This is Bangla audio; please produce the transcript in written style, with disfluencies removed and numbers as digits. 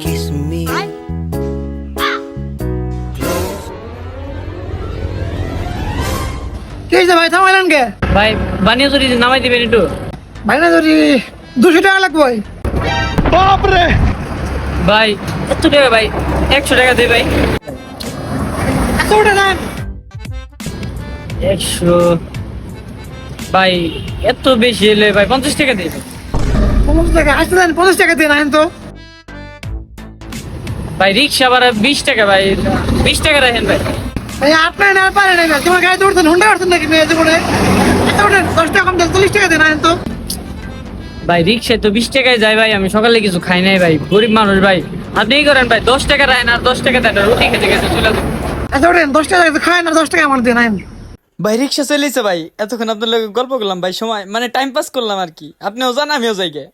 kiss me. কি হয়েছে ভাই, থামাইলেন কে? ভাই বানিয়ে যদি নামাই দিবেন একটু। ভাই না যদি 200 টাকা লাগবে। ভাই এত টাকা ভাই, 100 টাকা দিই ভাই। এত টাকা দেন? 100 ভাই, এত বেশি এলে ভাই 50 টাকা দিই। 50 টাকা আসতে দেন, 50 টাকা দিয়ে নেন তো। ভাই রিক্সা ভাড়া 20 টাকা ভাই, 20 টাকা রাখেন ভাই। ভাই আপনার না পারেন না, তোমার গাড়ি দৌড়তেন, হুন্ডা করতেন নাকি মেয়ে জীবনে? এত ওঠেন, 10 টাকা কম দেন, 40 টাকা দিয়ে নেন তো। ভাই রিক্সায় তো 20 টাকায় যায় ভাই, আমি সকালে কিছু খাই নাই ভাই, গরিব মানুষ ভাই। আপনি কি করেন ভাই, 10 টাকা রাখেন আর 10 টাকা দেন, রুটি খেতে খেতে চলে যান। এত ওঠেন, 10 টাকা খায় না, 10 টাকা আমার দিয়ে নেন। ভাই রিক্সা চলেছে ভাই, এতক্ষণ আপনার লগে গল্প করলাম ভাই, সময় মানে টাইম পাস করলাম আর কি। আপনিও যান আমিও যাই গে।